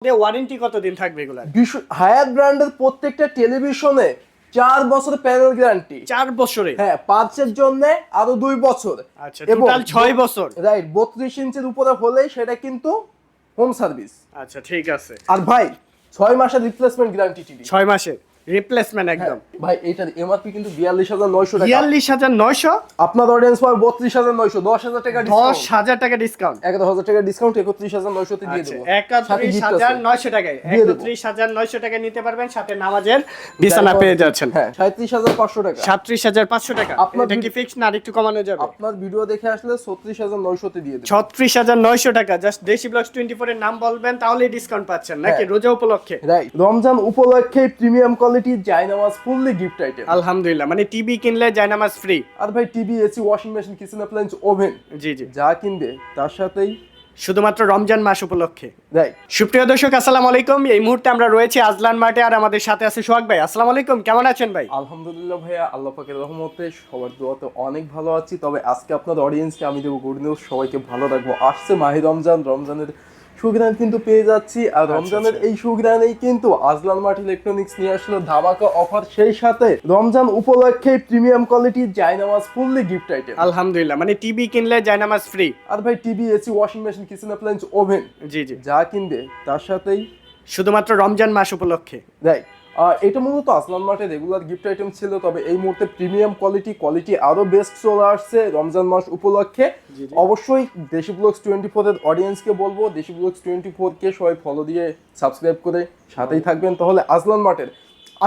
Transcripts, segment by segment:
Warranty কতদিন থাকবে এগুলা? হায়াত ব্র্যান্ডের প্রত্যেকটা টেলিভিশনে 4 বছর প্যানেল গ্যারান্টি। 4 বছরে? হ্যাঁ, পার্টসের জন্য আরো 2 বছর। আচ্ছা, টোটাল 6 বছর। রাইট, 32 ইঞ্চির উপরে হলেই সেটা কিন্তু হোম সার্ভিস। আচ্ছা, ঠিক আছে। আর ভাই 6 মাসের রিপ্লেসমেন্ট গ্যারান্টি টিভি। 6 মাসের রিপ্লেসমেন্ট একদম। ভাই এটার এমআরপি কিন্তু 42900 টাকা। 42900? আপনার অডিয়েন্স পাবে 32900, 10000 টাকা ডিসকাউন্ট। 10000 টাকা ডিসকাউন্ট। 11000 টাকা ডিসকাউন্ট 31900 তে দিয়ে দেব। 31900 টাকায় 31900 টাকা নিতে পারবেন, সাথে নামাজের বিছানা পেয়ে যাচ্ছেন। হ্যাঁ, 37500 টাকা। 37500 টাকা। এটা কি ফিক্স না আরেকটু কমানো যাবে? আপনার ভিডিও দেখে আসলে 36900 তে দিয়ে দেব। 36900 টাকা। জাস্ট দেশি ব্লগস 24 এর নাম বলবেন তাহলেই ডিসকাউন্ট পাচ্ছেন নাকি রোজা উপলক্ষে? রাইট, রমজান উপলক্ষে প্রিমিয়াম কোয়ালিটি জায়নামাজ ফুললি গিফট আইটেম। আলহামদুলিল্লাহ, মানে টিভি কিনলে জায়নামাজ ফ্রি। আর ভাই TV, AC, washing machine, kitchen appliance, oven, জি জি, যা কিনবে তার সাথেই শুধুমাত্র রমজান মাস উপলক্ষে। রাইট। সুপ্রিয় দর্শক, আসসালামু আলাইকুম। এই মুহূর্তে আমরা রয়েছি আজলান মার্টে, আর আমাদের সাথে আছে সোহাগ ভাই। আসসালামু আলাইকুম, কেমন আছেন ভাই? আলহামদুলিল্লাহ ভাইয়া, আল্লাহ পাকের রহমতে সবার দোয়াতে অনেক ভালো আছি। তবে আজকে আপনার অডিয়েন্সকে আমি দেবো গুড নিউজ, সবাইকে ভালো রাখবো। আসছে মাহে রমজান, রমজানের সুগ্রান কিন্তু পেয়ে যাচ্ছি। আর রমজানের এই সুগ্রানেই কিন্তু আজলান মার্ট ইলেকট্রনিক্স নিয়ে আসলো ধামাকা অফার, সেই সাথে রমজান উপলক্ষে প্রিমিয়াম কোয়ালিটি জায়নামাজ ফুললি গিফট আইটেম। আলহামদুলিল্লাহ, মানে টিভি কিনলে জায়নামাজ ফ্রি। আর ভাই TV, AC, washing machine, kitchen appliance, oven, জি জি, যা কিনবে তার সাথেই শুধুমাত্র রমজান মাস উপলক্ষে। রাইট। এটা মূলত আসলান মার্টের রেগুলার গিফট আইটেম ছিল, তবে এই মুহূর্তে প্রিমিয়াম কোয়ালিটি আরো বেস্ট চলে আসছে রমজান মাস উপলক্ষে। অবশ্যই দেশি ব্লগস 24 এর অডিয়েন্সকে বলবো, দেশি ব্লগস 24 কে সবাই ফলো দিয়ে সাবস্ক্রাইব করে সাথেই থাকবেন। তাহলে আসলান মার্টের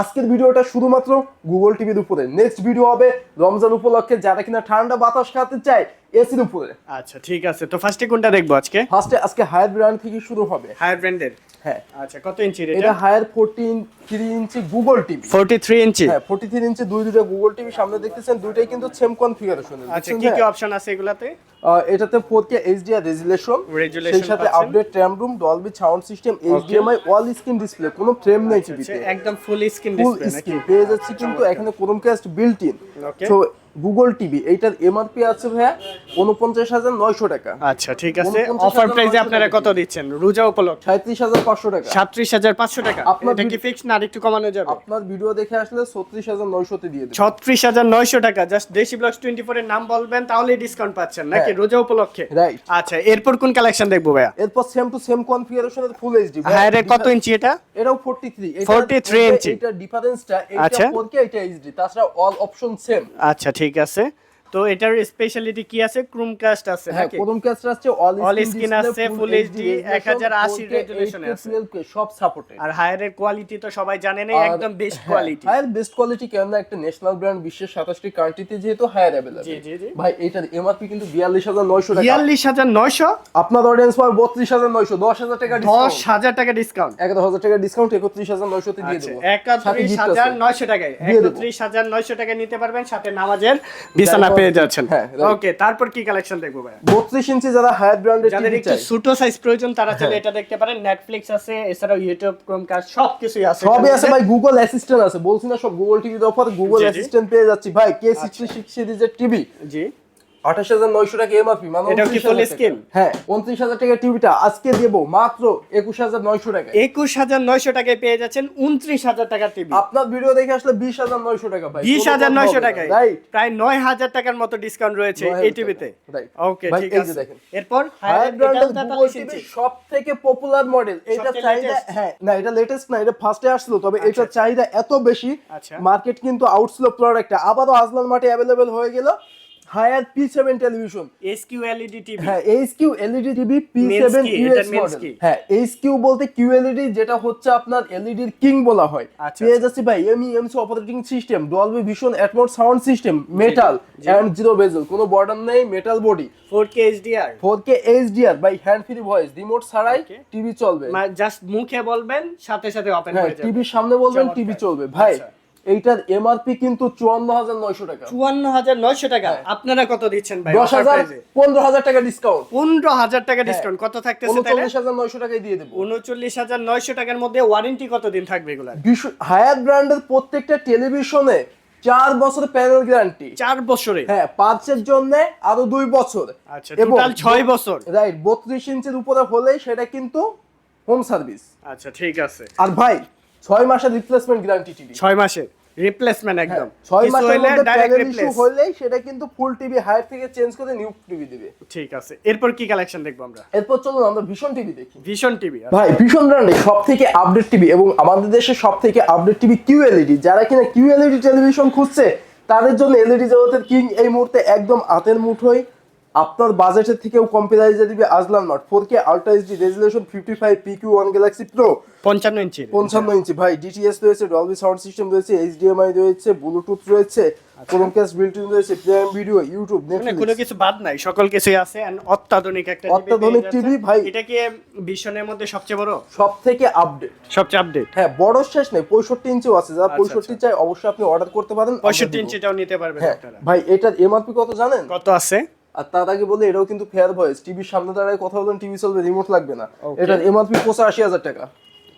আজকের ভিডিওটা শুধুমাত্র গুগল টিভির উপরে, নেক্সট ভিডিও হবে রমজান উপলক্ষে যারা কিনা ঠান্ডা বাতাস খাতে চায় এসির উপরে। আচ্ছা, ঠিক আছে। তো ফার্স্টে কোনটা দেখবো আজকে? আজকে হায়ার ব্র্যান্ড থেকে শুরু হবে। হায়ার ব্র্যান্ডের? হ্যাঁ। আচ্ছা, কত ইঞ্চির এটা? এটা হায়ার 43 ইঞ্চি গুগল টিভি। 43 ইঞ্চি? হ্যাঁ, 43 ইঞ্চি দুইটা গুগল টিভি সামনে দেখতেছেন, দুইটাই কিন্তু সেম কনফিগারেশন। আচ্ছা, কি কি অপশন আছে এগুলাতে? এটাতে 4K HDR রেজুলেশন, সেই সাথে পাচ্ছেন। Update RAM room, Dolby sound system, HDMI all screen display, কোনো ফ্রেম নেই টিভিতে, একদম ফুল স্ক্রিন ফুল ডিসপ্লে নাকি? স্ক্রিন পেয়ে যাচ্ছে, কিন্তু এখানে Chromecast built in. Okay. So Google TV এইটার এমআরপি আছে ভাইয়া 49900 টাকা। আচ্ছা, ঠিক আছে। অফার প্রাইসে আপনারা কত দিচ্ছেন রোজা উপলক্ষে? 37500 টাকা। 37500 টাকা। আপনার এটা কি ফিক্স না আরেকটু কমানো যাবে? আপনার ভিডিও দেখে আসলে 36900 তে দিয়ে দেব। 36900 টাকা। জাস্ট দেশি ব্লগস 24 এর নাম বলবেন তাহলেই ডিসকাউন্ট পাচ্ছেন নাকি রোজা উপলক্ষে? রাইট। আচ্ছা, এরপর কোন কালেকশন দেখবো ভাইয়া? এরপর সেম টু সেম কনফিগারেশনের ফুল এইচডি। হায়ার কত ইঞ্চি এটা? এটাও 43। 43 ইঞ্চি। এটা ডিফারেন্সটা, এটা আচ্ছা। 4K, এটা এইচডি, তাছাড়া অল অপশন সেম। আচ্ছা, ঠিক আছে। তো এটার স্পেশালিটি কি আছে? ক্রোমকাস্ট আছে হ্যাঁ, নাকি? ক্রোমকাস্ট আছে, অল স্ক্রিন আছে, ফুল এইচডি, 1080 রেজুলেশনে আছে, সব সাপোর্টেড। আর হায়ারের কোয়ালিটি তো সবাই জানেনই, একদম best quality. Haier best quality, কেন না একটা ন্যাশনাল ব্র্যান্ড, বিশ্বের 27টি কান্ট্রিতে যেহেতু হায়ার अवेलेबल। জি জি জি। ভাই এটার এমআরপি কিন্তু 42900 টাকা। 42900? আপনার অডিয়েন্স পাবে 32900, 10000 টাকা ডিসকাউন্ট। 10000 টাকা ডিসকাউন্ট। 11000 টাকা ডিসকাউন্ট, 31900 তে দিয়ে দেব। 31900 টাকায় 31900 টাকা নিতে পারবেন, সাথে নামাজের বিছানা পেয়ে যাচ্ছেন। হ্যাঁ, ওকে, তারপর কি কালেকশন দেখবো ভাই? 32 ইঞ্চি যারা হায়ার ব্র্যান্ডের যাদের টিভি একটু চায়, ছোট সাইজ প্রয়োজন তারা চাইলে এটা দেখতে পারেন। নেটফ্লিক্স আছে, এছাড়াও ইউটিউব, ক্রোমকাস্ট সবকিছুই আছে। সবই আছে ভাই। গুগল অ্যাসিস্ট্যান্ট আছে, বলছি না সব গুগল টিভির অফার, গুগল জি, জি। অ্যাসিস্ট্যান্ট পেয়ে যাচ্ছি ভাই। K66 সিরিজের টিভি জি। 28900 টাকা এমআরপি, মানে এটাও কি full screen? হ্যাঁ, 29000 টাকা টিভিটা আজকে দেব মাত্র 21900 টাকা। 21900 টাকায় পেয়ে যাচ্ছেন 29000 টাকার টিভি। আপনার ভিডিও দেখে আসলে 20900 টাকা ভাই। 20900 টাকায় রাইট। প্রায় 9000 টাকার মতো ডিসকাউন্ট রয়েছে এই টিভিতে। রাইট। ওকে, ভাই ঠিক এই যে আছে। দেখেন, এরপর হায়ার ব্র্যান্ডের গুগল 43 টিভি ইঞ্চি। সবথেকে পপুলার মডেল। এটা সবচেয়ে চাহিদা, latest? হ্যাঁ না, এটা লেটেস্ট না, এটা ফার্স্টে আসলো, তবে এটা চাহিদা এত বেশি, আচ্ছা। মার্কেট কিন্তু আউটসেল প্রোডাক্টটা আবারও আজলান মার্টে अवेलेबल হয়ে গেল। Haier P7 television, SQ LED TV. হ্যাঁ HQ LED TV P7 Means কি? UX এটার means মডেল। কি? হ্যাঁ, HQ বলতে QLED, যেটা হচ্ছে আপনার LED এর কিং বলা হয়। আচ্ছা, পেয়ে যাচ্ছে ভাই MEMC operating system, Dolby Vision, Atmos sound system, metal and zero bezel, কোনো বর্ডার নেই, metal body, 4K HDR, 4K HDR by hand free voice, remote ছাড়াই টিভি চলবে। জাস্ট মুখে বলবেন সাথে সাথে ওপেন হ্যাঁ, হয়ে যাবে। টিভির সামনে বলবেন, চমৎকার। টিভি চলবে ভাই। আচ্ছা। এইটার এমআরপি কিন্তু 54900 টাকা। 54900 টাকা। আপনারা কত দিচ্ছেন ভাই? 15000 টাকা ডিসকাউন্ট। 15000 টাকা ডিসকাউন্ট। কত থাকতেছে তাহলে? 39900 টাকায় দিয়ে দেব। 39900 টাকার মধ্যে ওয়ারেন্টি কতদিন থাকবে এগুলার? হায়াত ব্র্যান্ডের প্রত্যেকটা টেলিভিশনে 4 বছর প্যানেল গ্যারান্টি। 4 বছরে? হ্যাঁ, পার্টসের জন্য আরো 2 বছর। আচ্ছা, টোটাল 6 বছর। রাইট, 32 ইঞ্চির উপরে হলেই সেটা কিন্তু হোম সার্ভিস। আচ্ছা ঠিক আছে। আর ভাই 6 মাসের রিপ্লেসমেন্ট গ্যারান্টি টিভি, 6 মাসের রিপ্লেসমেন্ট একদম, 6 কিছু মাসের হইলে মধ্যে ডাইরেক্ট প্যানেল ইস্যু রিপ্লেস। হইলেই সেটা কিন্তু ফুল টিভি হায়ার থেকে চেঞ্জ করে নিউ টিভি দিবে। ঠিক আছে, এরপর কি কালেকশন দেখবো আমরা? এরপর চলুন আমরা ভীষণ টিভি দেখি। Vision TV. ভাই ভীষণ ব্র্যান্ডের সবথেকে আপডেট টিভি এবং আমাদের দেশের সবথেকে আপডেট টিভি কিউএলইডি। যারা কিনা কিউএলইডি টেলিভিশন খুঁজছে তাদের জন্য এলইডি জগতের কিং এই মুহূর্তে একদম হাতের মুঠোয়। আপনার বাজেটের থেকেও কম প্রাইসে দিবে Azlan mart. 4K ultra HD resolution 55 PQ1 Galaxy pro 55 ইঞ্চি। 55 ইঞ্চি ভাই, ডিটিএস রয়েছে, ডলবি সাউন্ড সিস্টেম রয়েছে, এইচডিএমআই রয়েছে, ব্লুটুথ রয়েছে, ক্রোমকাস্ট বিল্ট ইন রয়েছে, প্রাইম ভিডিও, ইউটিউব, মানে কোনো নেটফ্লিক্স, কিছু বাদ নাই, সকল কিছুই আছে। এন্ড অত্যাধুনিক একটা অত্যাধুনিক টিভি ভাই। এটা কি ভিশনের মধ্যে সবচেয়ে বড়, সবথেকে আপডেট, সবচেয়ে আপডেট? হ্যাঁ বড় শেষ নেই, 65 ইঞ্চিও আছে। যারা 65 চাই অবশ্যই আপনি অর্ডার করতে পারেন। 65 ইঞ্চিটাও নিতে পারবেন হ্যাঁ আপনারা। ভাই এটার এমআরপি কত জানেন? কত আছে? আর তার আগে বলে এটাও কিন্তু ফেয়ার ভয়েস, টিভির সামনে দাঁড়ায় কথা বলেন, টিভি চলবে, রিমোট লাগবে না। Okay. এটার এমআরপি 85,000 টাকা।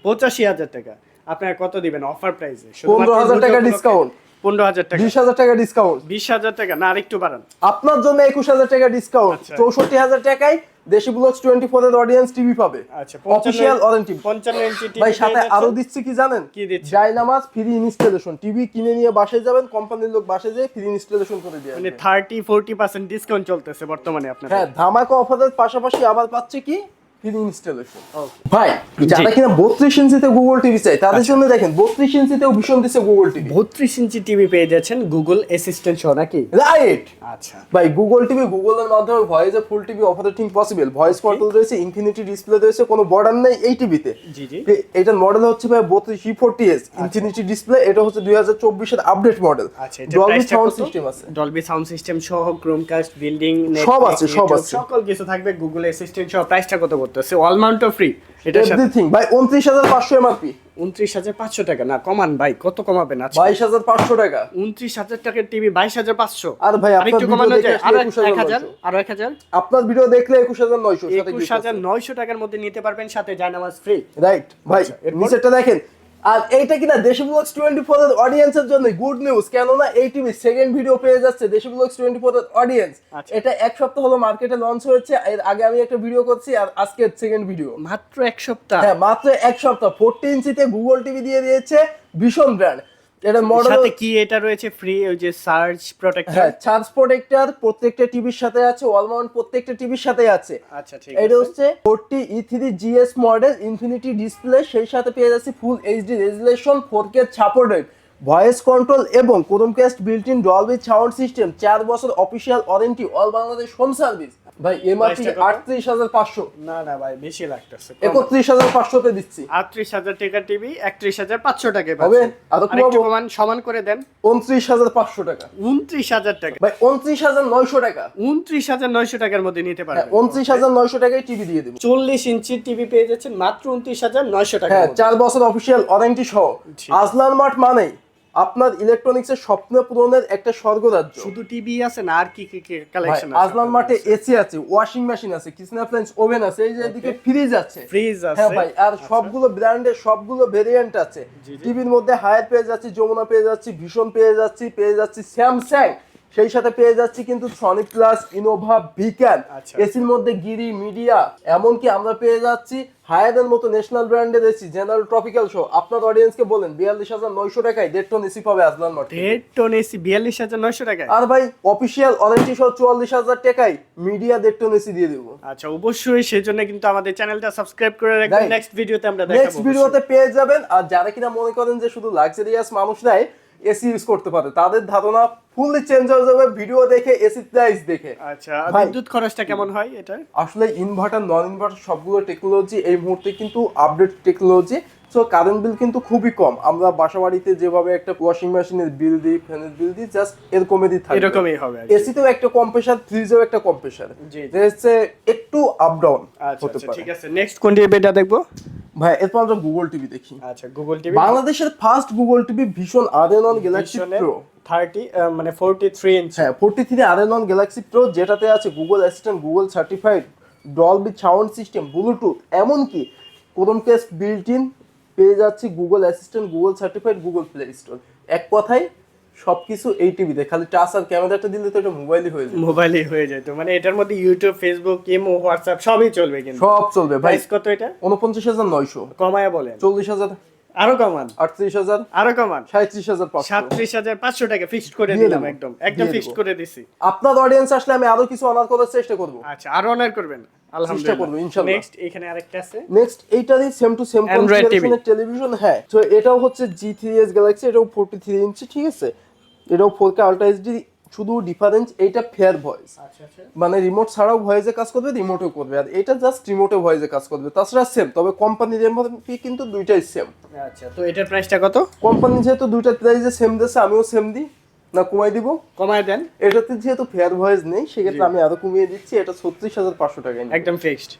85,000 টাকা আপনারা কত দিবেন অফার প্রাইসে? 15,000 টাকা ডিসকাউন্ট, 15,000 টাকা, 20,000 টাকা ডিসকাউন্ট, 20,000 টাকা না আরেকটু বাড়ান। আপনার জন্য 21,000 টাকা ডিসকাউন্ট, আচ্ছা। 64,000 টাকায় দেশি ব্লগস 24 এর অডিয়েন্স টিভি পাবে। আচ্ছা, অফিশিয়াল ওয়ারেন্টি। 55 ইঞ্চি টিভি ভাই সাথে আরো দিচ্ছি কি জানেন? কি দিচ্ছে? জায়নামাজ ফ্রি ইনস্টলেশন। টিভি কিনে নিয়ে বাসায় যাবেন, কোম্পানির লোক বাসায় যেয়ে ফ্রি ইনস্টলেশন করে দিয়ে মানে আসবে। 30-40% ডিসকাউন্ট চলতেছে বর্তমানে আপনাদের। হ্যাঁ ধামাকা অফারের পাশাপাশি আবার পাচ্ছে কি ফ্রি ইনস্টলেশন। Okay. ভাই যারা কিনা 32 ইঞ্চিতে গুগল টিভি চাই তাদের জন্য দেখেন 32 ইঞ্চিতেও ভীষণ দিচ্ছে গুগল টিভি। 32 ইঞ্চি টিভি পেয়ে যাচ্ছেন গুগল অ্যাসিস্ট্যান্ট সহ নাকি? রাইট। আচ্ছা ভাই গুগল টিভি, গুগলের মাধ্যমে ভয়েসে full TV operating possible, voice control রয়েছে, ইনফিনিটি ডিসপ্লে রয়েছে, কোনো বর্ডার নেই এই টিভিতে। জি জি। এটার মডেল হচ্ছে ভাই 32 E40s ইনফিনিটি ডিসপ্লে। এটা হচ্ছে 2024 এর আপডেট মডেল। আচ্ছা এটা ডলবি প্রাইসটা সাউন্ড কত? সিস্টেম আছে, ডলবি সাউন্ড সিস্টেম সহ ক্রোমকাস্ট বিল্ডিং সব আছে, সব আছে। সকল কিছু থাকবে গুগল অ্যাসিস্ট্যান্ট সহ। প্রাইসটা কত পড়তেছে? অল মাউন্টও ফ্রি এটার সাথে? এভরিথিং ভাই 29,500 এমআরপি। 29,500 টাকা না কমান ভাই, কত কমাবেন? আচ্ছা 22,500 টাকা। 29,000 টাকার টিভি 22,500। আর ভাই আপনার আরেকটু ভিডিও কমানো দেখে যায়? আরো 21,900। 1,000, আরো 1,000। আপনার ভিডিও দেখলে 21,900 সাথে gift আছে। 21,900 টাকার মধ্যে নিতে পারবেন, সাথে জায়নামাজ ফ্রি। রাইট ভাই আচ্ছা, এরপর? নিচেরটা দেখেন। আর এইটা কিনা দেশি ব্লগস 24 এর অডিয়েন্সের জন্য গুড নিউজ, কেননা এই টিভি সেকেন্ড ভিডিও পেয়ে যাচ্ছে দেশি ব্লগস 24 এর অডিয়েন্স। আচ্ছা। এটা এক সপ্তাহ হলো মার্কেটে লঞ্চ হয়েছে, এর আগে আমি একটা ভিডিও করছি আর আজকে সেকেন্ড ভিডিও। মাত্র এক সপ্তাহ? হ্যাঁ মাত্র এক সপ্তাহ। 40 ইঞ্চিতে গুগল টিভি দিয়ে দিয়েছে ভীষণ ব্র্যান্ড। এটা মডেল সাথে কি এটা রয়েছে ফ্রি, ওই যে সার্চ প্রোটেক্টর? হ্যাঁ চার্জ প্রোটেক্টর প্রত্যেকটা টিভির সাথে আছে, অল মাউন্ট প্রত্যেকটা টিভির সাথে আছে। আচ্ছা ঠিক এটা আছে। হচ্ছে 40 E3 GS model, infinity display, সেই সাথে পেয়ে যাচ্ছে full HD resolution, 4K supported, voice control এবং Chromecast built in Dolby sound system, 4 বছর official warranty, all Bangladesh home service. ভাই এমআরপি Price টা কত? 38,500। না না ভাই বেশি লাগতেছে। 31,500 তে দিচ্ছি। 38,000 টাকা টিভি 31,500 টাকায় হবে? পাচ্ছেন। আরো আরেকটু কমাবো? কমান, সমান করে দেন। 29,500 টাকা। 29,000 টাকা। ভাই 29,900 টাকা। 29,900 টাকার মধ্যে নিতে হ্যাঁ পারবেন। 29,900 টাকায় টিভি দিয়ে দেবো। 40 ইঞ্চির টিভি পেয়ে যাচ্ছেন মাত্র 29,900 টাকা। হ্যাঁ 4 বছর অফিসিয়াল ওয়ারেন্টি সহ। ঠিক। আজলান মার্ট মানেই আপনার ইলেকট্রনিক্সের স্বপ্ন পূরণের একটা স্বর্গরাজ্য। শুধু টিভি আছে না আর কি কি ভাই, কালেকশন আছে? আজলান মার্টে এসি আছে, ওয়াশিং মেশিন আছে, কিচেন অ্যাপ্লায়েন্স ওভেন আছে, এই যে এদিকে ফ্রিজ আছে। ফ্রিজ আছে। হ্যাঁ ভাই, আর সবগুলো ব্র্যান্ডের সবগুলো ভেরিয়েন্ট আছে। জি, জি। টিভির মধ্যে হায়ার পেয়ে যাচ্ছি, যমুনা পেয়ে যাচ্ছি, ভীষণ পেয়ে যাচ্ছি স্যামসাং, সেই সাথে পেয়ে যাচ্ছি কিন্তু সনিক প্লাস, ইনোভা, বিকান। আচ্ছা। এসির মধ্যে গিরি, মিডিয়া, এমনকি আমরা পেয়ে যাচ্ছি হায়ারের মতো ন্যাশনাল ব্র্যান্ডের এসি, জেনারেল ট্রপিক্যাল শো। আপনার অডিয়েন্সকে বলেন 42,900 টাকায় 1.5 টন এসি পাবে আজলান মার্ট। 1.5 টন এসি 42,900 টাকায়? আর ভাই অফিসিয়াল ওয়ারেন্টি সহ 44,000 টাকায় মিডিয়া 1.5 টন এসি দিয়ে দেবো। আচ্ছা অবশ্যই, সেজন্য কিন্তু আমাদের চ্যানেলটা সাবস্ক্রাইব করে রাখবেন। Right. নেক্সট ভিডিওতে আমরা নেক্সট দেখাবো। ভিডিওতে পেয়ে যাবেন। আর যারা কিনা মনে করেন যে শুধু লাক্সারিয়াস মানুষরাই এসি ইউজ করতে পারে, তাদের ধারণা ফুললি চেঞ্জ হয়ে যাবে ভিডিও দেখে, এসি প্রাইস দেখে। আচ্ছা ভাই, বিদ্যুৎ খরচটা কেমন হয় এটা? আসলে ইনভার্টার নন ইনভার্টার সবগুলো টেকনোলজি এই মুহূর্তে কিন্তু update technology. So current bill কিন্তু খুবই কম। আমরা বাসা বাড়িতে যেভাবে একটা ওয়াশিং মেশিনের বিল দিই, ফ্যানের বিল দিই, জাস্ট এরকমই থাকবে, এরকমই হবে। এসিতেও একটা কম্প্রেসার, ফ্রিজেও একটা কম্প্রেসার, জি, জি। হচ্ছে একটু আপ ডাউন আচ্ছা হতে আচ্ছা পারে। ঠিক আছে, নেক্সট কোন টিভিটা দেখবো? ভাই এরপর আমরা গুগল টিভি দেখি। আচ্ছা গুগল টিভি। বাংলাদেশের ফার্স্ট গুগল টিভি ভীষণ আরএনন গ্যালাক্সি প্রো 30 মানে 43 ইঞ্চ। হ্যাঁ 43 আরএনন গ্যালাক্সি প্রো, যেটাতে আছে Google assistant, Google certified, Dolby sound system, Bluetooth, এমনকি ক্রোমকাস্ট বিল্ট ইন পেয়ে যাচ্ছি, Google assistant, Google certified, Google play store. এক কথায় সবকিছু এই টিভিতে, খালি টাচ আর ক্যামেরাটা দিলে তো এটা মোবাইলই হয়ে যায়। মোবাইলে হয়ে যায় তো, মানে এটার মধ্যে ইউটিউব, ফেসবুক, ইমো, হোয়াটসঅ্যাপ সবই চলবে কিন্তু। সব চলবে ভাই। প্রাইস কত এটা? 49,900, কমায়া বলেন। 40,000, আরো কমান, 38,000, আরো কমান, 37,500, 37,500 টাকা ফিক্সড করে দিয়ে দিলাম, দেবো, একদম দিয়ে ফিক্সড দেবো। করে দিছি। আপনার অডিয়েন্স আসলে আমি আরো কিছু অনার করার চেষ্টা করব। আচ্ছা, আরো অনার করবেন আলহামদুলিল্লাহ, করবো, ইনশাআল্লাহ। নেক্সট এখানে আরেকটা আছে নেক্সট এইটারই সেম টু সেম Android কনফিগারেশনের টেলিভিশন। হ্যাঁ, তো এটাও হচ্ছে G3s গ্যালাক্সি, এটাও 43 ইঞ্চি, ঠিক আছে। এটাও 4K আলট্রা এইচডি, শুধু ডিফারেন্স এইটা ফেয়ার ভয়েস, আচ্ছা আচ্ছা, মানে রিমোট ছাড়াও ভয়েসে কাজ করবে, রিমোটেও করবে, আর এটা জাস্ট রিমোটে ভয়েসে কাজ করবে। তাছাড়া সেম, তবে কোম্পানির এমআরপি কিন্তু দুইটাই সেম। আচ্ছা, তো এটার প্রাইসটা কত? কোম্পানি যেহেতু দুইটা প্রাইসে সেম দিয়েছে, আমিও সেম দিই না, কমাই দিব। কমায় দেন, এটাতে যেহেতু ফেয়ার ভয়েস নেই সেক্ষেত্রে আমি আরো কমিয়ে দিচ্ছি, এটা 36,500 টাকায় নিবো। একদম ফিক্সড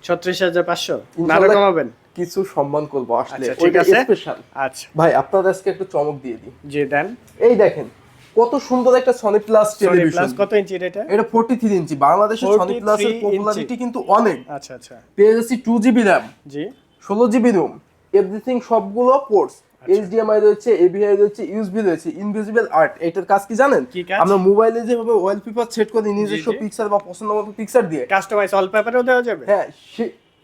36,500, না আরো ইনশাআল্লাহ কমাবেন? কিছু সম্মান করবো আসলে, আচ্ছা, ঠিক ওইটা আছে। স্পেশাল। আচ্ছা, ভাই আপনার আজকে একটু চমক দিয়ে দিই। জি দেন। এই দেখেন কত সুন্দর একটা Sony plus Sony television. Plus কত ইঞ্চি এটা? এটা 43 ইঞ্চি। বাংলাদেশে সনি 43 প্লাসের ইঞ্চি। পপুলারিটি কিন্তু অনেক। আচ্ছা আচ্ছা, পেয়ে যাচ্ছি 2GB র্যাম, জি 16GB রোম, এভরিথিং সবগুলো পোর্টস, HDMI রয়েছে, AVI রয়েছে, USB রয়েছে, ইনভিজিবল আর্ট। এটার কাজ কি জানেন? কি কাজ? আমরা মোবাইলে যেভাবে ওয়ালপেপার সেট করি নিজস্ব জি। পিকচার বা পছন্দ মতো পিকচার দিয়ে, কাস্টমাইজ ওয়ালপেপারও দেওয়া যাবে? হ্যাঁ,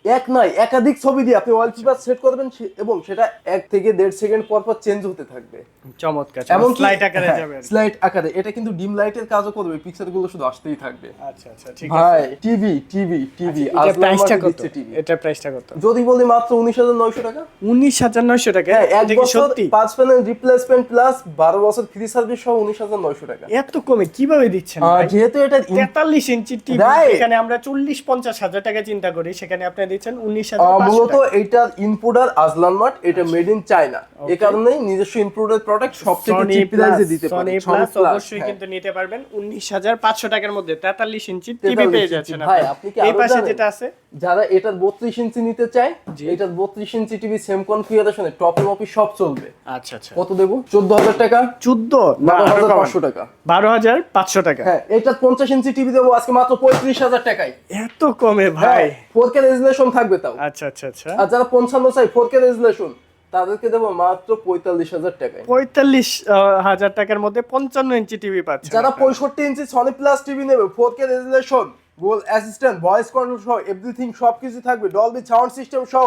এক নয় একাধিক ছবি দিয়ে আপনি ওয়ালপেপার সেট করবেন, এবং সেটা 1 থেকে 1.5 সেকেন্ড পর পর চেঞ্জ হতে থাকবে। চমৎকার, এমন স্লাইড আকারে যাবে। স্লাইড আকারে, এটা কিন্তু ডিম লাইটের কাজও করবে, পিকচার গুলো শুধু আসতেই থাকবে। আচ্ছা আচ্ছা, ঠিক ভাই আছে। টিভি টিভি টিভি এটা প্রাইসটা কত? টিভি এটা প্রাইসটা কত? যদি বলি মাত্র 19,900 টাকা। 19,900 টাকা? হ্যাঁ, এক এটা কি বছর সত্যি? 5 প্যানেল রিপ্লেসমেন্ট প্লাস 12 বছর ফ্রি সার্ভিস সহ 19,900 টাকা। এত কমে কিভাবে দিচ্ছেন ভাই? যেহেতু এটা 43 ইঞ্চি টিভি, Right. এখানে আমরা 40-50 হাজার টাকা চিন্তা করি, সেখানে আপনি দিচ্ছেন 19,500 মূলত টাকা। এইটার ইনপুটার আজলান মার্ট, এটা মেড ইন চায়না, এই কারণেই নিজস্ব ইনপুটের প্রোডাক্ট সবথেকে চিপ প্রাইসে দিতে পারে। সনি প্লাস অবশ্যই কিন্তু নিতে পারবেন 19,500 টাকার মধ্যে 43 ইঞ্চি টিভি পেয়ে যাচ্ছেন ভাই, আপনি। আপনি কি এই আরো পাশে জানেন? যেটা আছে, যারা এটার 32 ইঞ্চি নিতে চায়, এটার 32 ইঞ্চি টিভি সেম কনফিগারেশনে টপ মপি সব চলবে। আচ্ছা আচ্ছা, কত দেবো? 14,000 টাকা, 14 না 12,500 টাকা। 12,500 টাকা? হ্যাঁ, এটা 50 ইঞ্চি টিভি দেবো আজকে মাত্র 35,000 টাকায়। এত কমে ভাই? 4K রেজুলেশন থাকবে তাও। আচ্ছা আচ্ছা আচ্ছা, আর যারা 55 চাই 4K রেজুলেশন, তাদেরকে দেবো মাত্র 45,000 টাকায়। 45,000 টাকার মধ্যে 55 ইঞ্চি টিভি পাচ্ছেন যারা আপনারা। 65 ইঞ্চি সনি প্লাস টিভি নেবে, 4K রেজুলেশন, গোল অ্যাসিস্ট্যান্ট, ভয়েস কন্ট্রোল সহ এভরিথিং সবকিছু থাকবে, ডলবি সাউন্ড সিস্টেম সহ,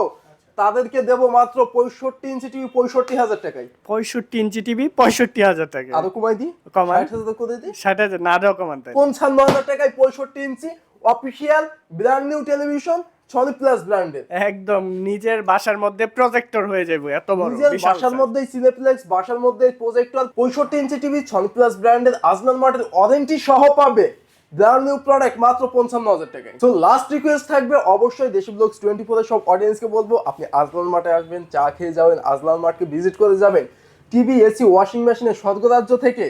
তাদেরকে দেবো মাত্র 65 ইঞ্চি টিভি 65,000 টাকায়। 65 ইঞ্চি টিভি 65,000 টাকা? আরো কমাই দিই, কমান। 60,000 করে দিই, 60,000 না দাও কমান তাই? 55,000 টাকায় 65 inch official brand new television Sony plus ব্র্যান্ডের। একদম নিজের বাসার মধ্যে প্রজেক্টর হয়ে যাবে, এত বড় নিজের বিশাল বাসার size। মধ্যেই সিনেপ্লেক্স, বাসার মধ্যে projector, 65 inch TV Sony plus ব্র্যান্ডের আজলান মার্টের ওয়ারেন্টি সহ পাবে ব্র্যান্ড নিউ প্রোডাক্ট মাত্র 55,000 টাকায়। তো লাস্ট রিকোয়েস্ট থাকবে, অবশ্যই দেশি ব্লগস 24 এর সব অডিয়েন্সকে বলবো, আপনি আজলান মার্টে আসবেন, চা খেয়ে যাবেন, আজলান মার্টকে ভিজিট করে যাবেন, টিভি, এসি, ওয়াশিং মেশিনের স্বর্গরাজ্য থেকে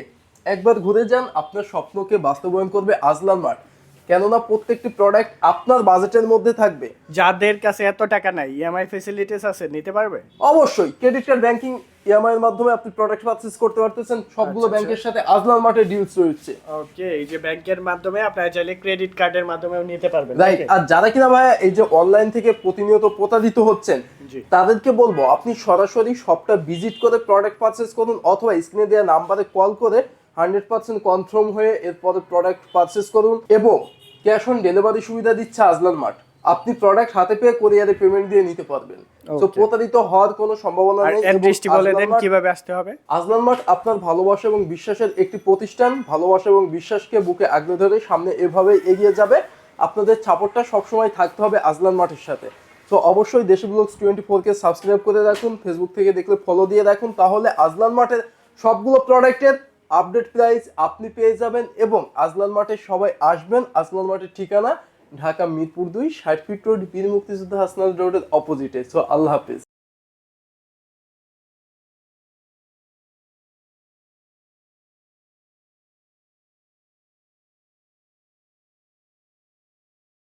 একবার ঘুরে যান, আপনার স্বপ্নকে বাস্তবায়ন করবে আজলান মার্ট। কেননা প্রত্যেকটি প্রোডাক্ট আপনার বাজেটের মধ্যে থাকবে। যাদের কাছে এত টাকা নাই, ইএমআই ফ্যাসিলিটিস আছে, নিতে পারবে? অবশ্যই ক্রেডিট কার্ড, ব্যাংকিং, ইএমআই এর মাধ্যমে আপনি প্রোডাক্ট পারচেজ করতে পারতেছেন। সবগুলো আচ্ছা, ব্যাংকের সাথে আজলান মার্টের ডিলস রয়েছে। ওকে, এই যে ব্যাংকের মাধ্যমে আপনারা চাইলে ক্রেডিট কার্ডের মাধ্যমেও নিতে পারবেন, রাইট। okay? আর যারা কিনা ভাই এই যে অনলাইন থেকে প্রতিনিয়ত প্রতারিত হচ্ছেন, জি। তাদেরকে বলবো আপনি সরাসরি শপটা ভিজিট করে প্রোডাক্ট পারচেজ করুন, অথবা স্ক্রিনে দেওয়া নাম্বারে কল করে 100% কনফার্ম হয়ে এরপরে প্রোডাক্ট পারচেজ করুন। এবং ক্যাশ অন ডেলিভারি সুবিধা দিচ্ছে আজলান মার্ট, আপনি প্রোডাক্ট হাতে পেয়ে কুরিয়ারে পেমেন্ট দিয়ে নিতে পারবেন। তো প্রতারিত হওয়ার কোনো সম্ভাবনা আর নেই। অ্যাড্রেসটি বলে আজলান দেন মার্ট- কিভাবে আসতে হবে? আজলান মার্ট আপনার ভালোবাসা এবং বিশ্বাসের একটি প্রতিষ্ঠান, ভালোবাসা এবং বিশ্বাসকে বুকে আগলে ধরে সামনে এভাবে এগিয়ে যাবে। আপনাদের সাপোর্টটা সবসময় থাকতে হবে আজলান মার্টের সাথে। তো অবশ্যই দেশি ব্লগস 24 কে সাবস্ক্রাইব করে রাখুন, ফেসবুক থেকে দেখলে ফলো দিয়ে রাখুন, তাহলে আজলান মার্টের সবগুলো প্রোডাক্টের আপডেট প্রাইস আপনি পেয়ে যাবেন। এবং আজলান মার্টে সবাই আসবেন। আজলান মার্টের ঠিকানা ঢাকা মিরপুর 2, 60 ফিট রোড, বীর মুক্তিযোদ্ধা হাসনাত রোডের অপোজিটে। সো আল্লাহ হাফিজ।